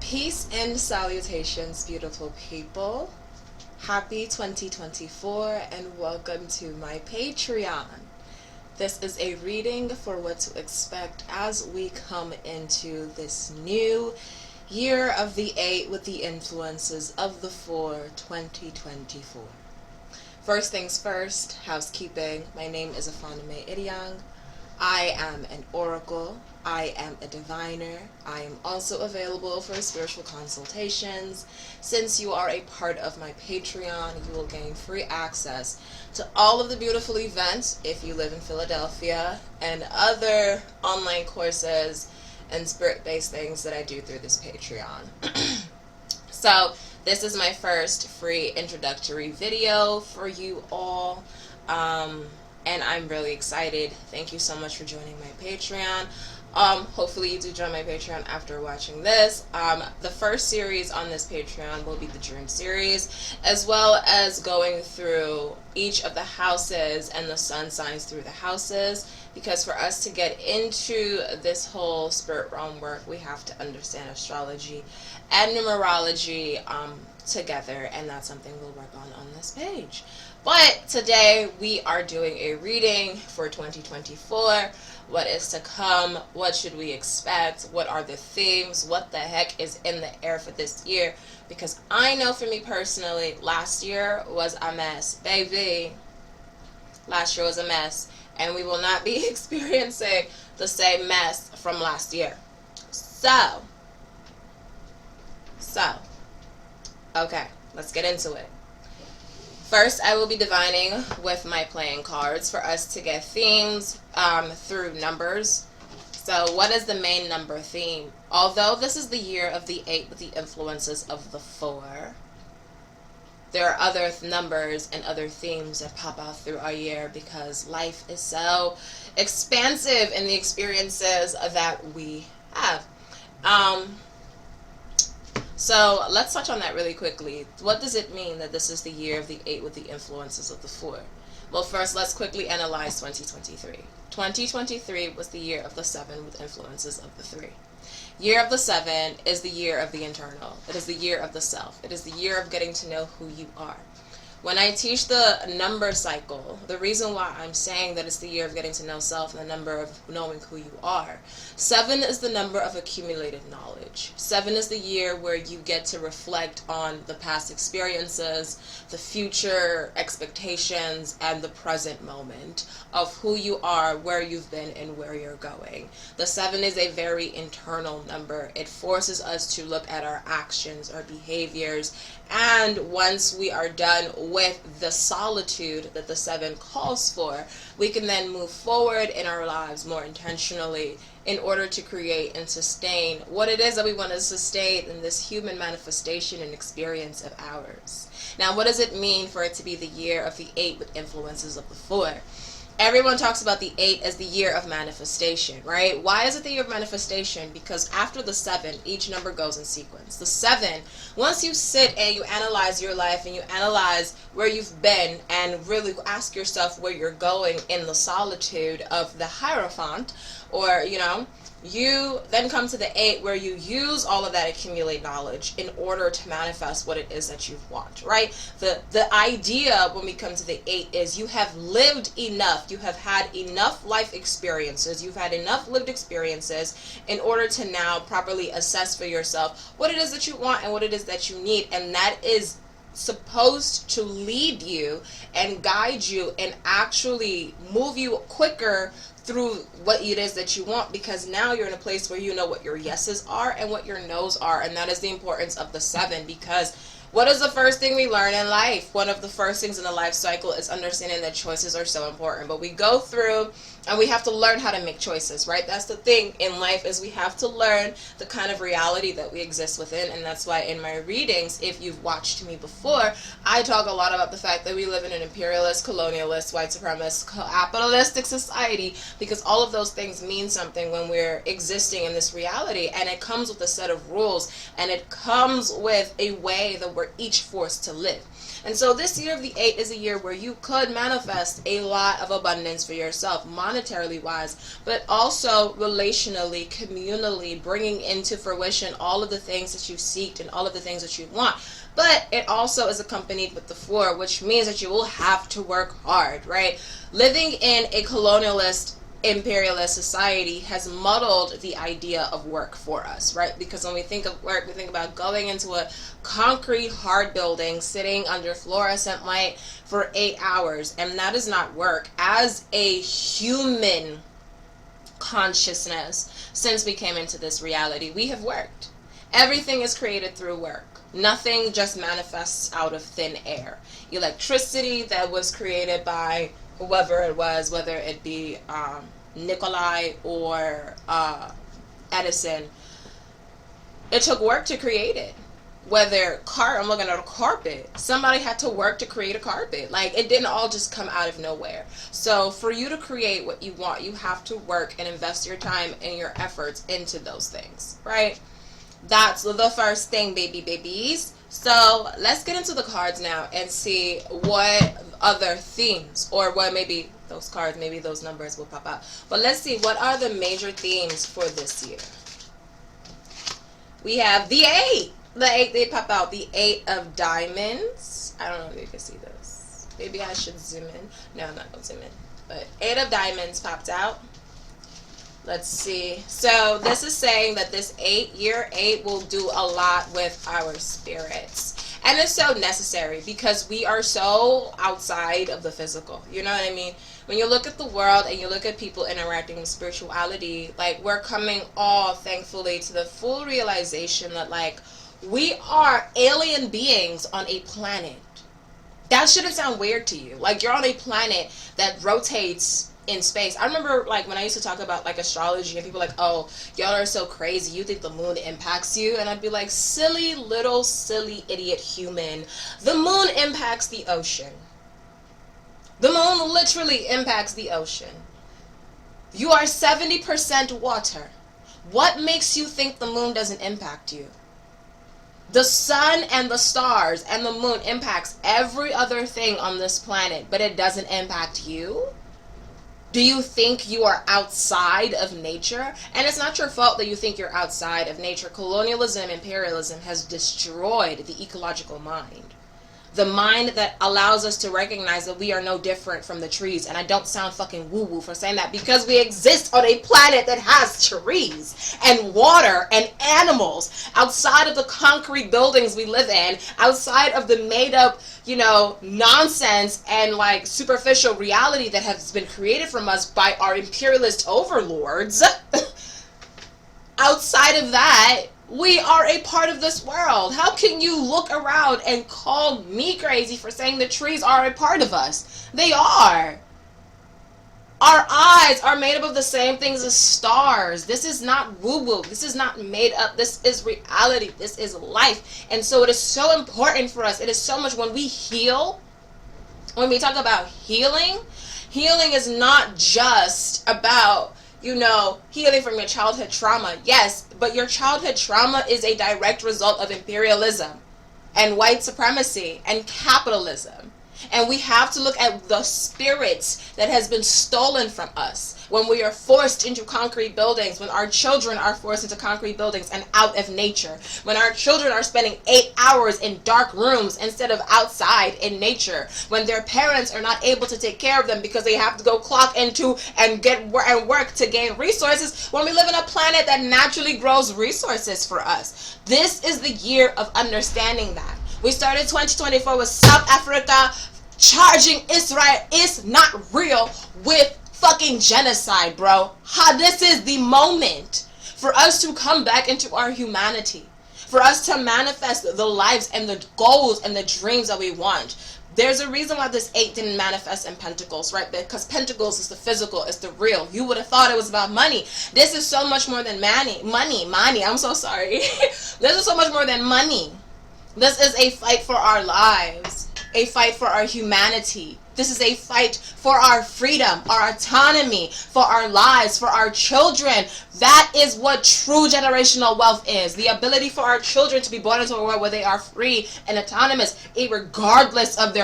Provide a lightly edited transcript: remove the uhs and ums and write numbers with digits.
Peace and salutations, beautiful people. Happy 2024 and welcome to my Patreon. This is a reading for what to expect as we come into this new year of the 8 with the influences of the 4, 2024. First things first, housekeeping. My name is Afanime Idiang. I am an oracle. I am a diviner. I am also available for spiritual consultations. Since you are a part of my Patreon, you will gain free access to all of the beautiful events if you live in Philadelphia and other online courses and spirit-based things that I do through this Patreon. So this is my first free introductory video for you all. And I'm really excited. Thank you so much for joining my Patreon. Hopefully you do join my Patreon after watching this. The first series on this Patreon will be the Dream series, as well as going through each of the houses and the sun signs through the houses, because for us to get into this whole spirit realm work, we have to understand astrology and numerology together, and that's something we'll work on this page. But today we are doing a reading for 2024. What is to come? What should we expect? What are the themes? What the heck is in the air for this year? Because I know for me personally, last year was a mess. Baby, last year was a mess. And we will not be experiencing the same mess from last year. So, okay, let's get into it. First, I will be divining with my playing cards for us to get themes through numbers. So what is the main number theme? Although this is the year of the 8 with the influences of the 4, there are other numbers and other themes that pop out through our year because life is so expansive in the experiences that we have. So let's touch on that really quickly. What does it mean that this is the year of the 8 with the influences of the 4? Well, first, let's quickly analyze 2023. 2023 was the year of the 7 with influences of the 3. Year of the 7 is the year of the internal. It is the year of the self. It is the year of getting to know who you are. When I teach the number cycle, the reason why I'm saying that it's the year of getting to know self and the number of knowing who you are, 7 is the number of accumulated knowledge. 7 is the year where you get to reflect on the past experiences, the future expectations, and the present moment of who you are, where you've been, and where you're going. The 7 is a very internal number. It forces us to look at our actions, our behaviors, and once we are done with the solitude that the 7 calls for, we can then move forward in our lives more intentionally in order to create and sustain what it is that we want to sustain in this human manifestation and experience of ours. Now, what does it mean for it to be the year of the 8 with influences of the 4? Everyone talks about the 8 as the year of manifestation, right? Why is it the year of manifestation? Because after the 7, each number goes in sequence. The 7, once you sit and you analyze your life and you analyze where you've been and really ask yourself where you're going in the solitude of the Hierophant, or, you then come to the 8 where you use all of that accumulated knowledge in order to manifest what it is that you want, right? The idea when we come to the 8 is you have lived enough, you have had enough life experiences, you've had enough lived experiences in order to now properly assess for yourself what it is that you want and what it is that you need, and that is supposed to lead you and guide you and actually move you quicker through what it is that you want, because now you're in a place where you know what your yeses are and what your nos are, and that is the importance of the 7. Because what is the first thing we learn in life? One of the first things in the life cycle is understanding that choices are so important. But we go through and we have to learn how to make choices, right? That's the thing in life, is we have to learn the kind of reality that we exist within. And that's why in my readings, if you've watched me before, I talk a lot about the fact that we live in an imperialist, colonialist, white supremacist, capitalistic society, because all of those things mean something when we're existing in this reality. And it comes with a set of rules, and it comes with a way that we're each forced to live. And so this year of the 8 is a year where you could manifest a lot of abundance for yourself. monetarily wise, but also relationally, communally, bringing into fruition all of the things that you seek and all of the things that you want. But it also is accompanied with the 4, which means that you will have to work hard, right? Living in a colonialist, imperialist society has muddled the idea of work for us, right? Because when we think of work, we think about going into a concrete hard building, sitting under fluorescent light for 8 hours, and that is not work. As a human consciousness, since we came into this reality, we have worked. Everything is created through work. Nothing just manifests out of thin air. Electricity that was created by whoever it was, whether it be Nikolai or Edison, it took work to create it. Whether I'm looking at a carpet, somebody had to work to create a carpet. Like, it didn't all just come out of nowhere. So for you to create what you want, you have to work and invest your time and your efforts into those things, right? That's the first thing, babies. So let's get into the cards now and see what other themes, or what maybe those cards, maybe those numbers will pop out. But let's see, what are the major themes for this year? We have the 8. The 8, they pop out. The 8 of diamonds. I don't know if you can see this. Maybe I should zoom in. No, I'm not going to zoom in. But 8 of diamonds popped out. Let's see. So this is saying that this year 8 will do a lot with our spirits. And it's so necessary because we are so outside of the physical. You know what I mean? When you look at the world and you look at people interacting with spirituality, like, we're coming all, thankfully, to the full realization that, like, we are alien beings on a planet. That shouldn't sound weird to you. Like, you're on a planet that rotates in space. I remember, like, when I used to talk about, like, astrology, and people were like, oh, y'all are so crazy, you think the moon impacts you? And I'd be like, silly little silly idiot human, the moon impacts the ocean. The moon literally impacts the ocean. You are 70% water. What makes you think the moon doesn't impact you? The sun and the stars and the moon impacts every other thing on this planet, but it doesn't impact you? Do you think you are outside of nature? And it's not your fault that you think you're outside of nature. Colonialism, imperialism has destroyed the ecological mind. The mind that allows us to recognize that we are no different from the trees. And I don't sound fucking woo-woo for saying that, because we exist on a planet that has trees and water and animals outside of the concrete buildings we live in, outside of the made-up, nonsense and, like, superficial reality that has been created from us by our imperialist overlords. Outside of that, we are a part of this world. How can you look around and call me crazy for saying the trees are a part of us? They are. Our eyes are made up of the same things as stars. This is not woo-woo. This is not made up. This is reality. This is life. And so it is so important for us. It is so much when we heal, when we talk about healing, healing is not just about, healing from your childhood trauma. Yes, but your childhood trauma is a direct result of imperialism and white supremacy and capitalism. And we have to look at the spirits that has been stolen from us when we are forced into concrete buildings, when our children are forced into concrete buildings and out of nature, when our children are spending 8 hours in dark rooms instead of outside in nature, when their parents are not able to take care of them because they have to go clock into and work to gain resources, when we live in a planet that naturally grows resources for us. This is the year of understanding that. We started 2024 with South Africa charging Israel is not real with fucking genocide, bro. This is the moment for us to come back into our humanity, for us to manifest the lives and the goals and the dreams that we want. There's a reason why this 8 didn't manifest in Pentacles, right? Because Pentacles is the physical, it's the real. You would have thought it was about money. This is so much more than money. I'm so sorry. This is so much more than money. This is a fight for our lives, a fight for our humanity. This is a fight for our freedom, our autonomy, for our lives, for our children. That is what true generational wealth is. The ability for our children to be born into a world where they are free and autonomous, regardless of their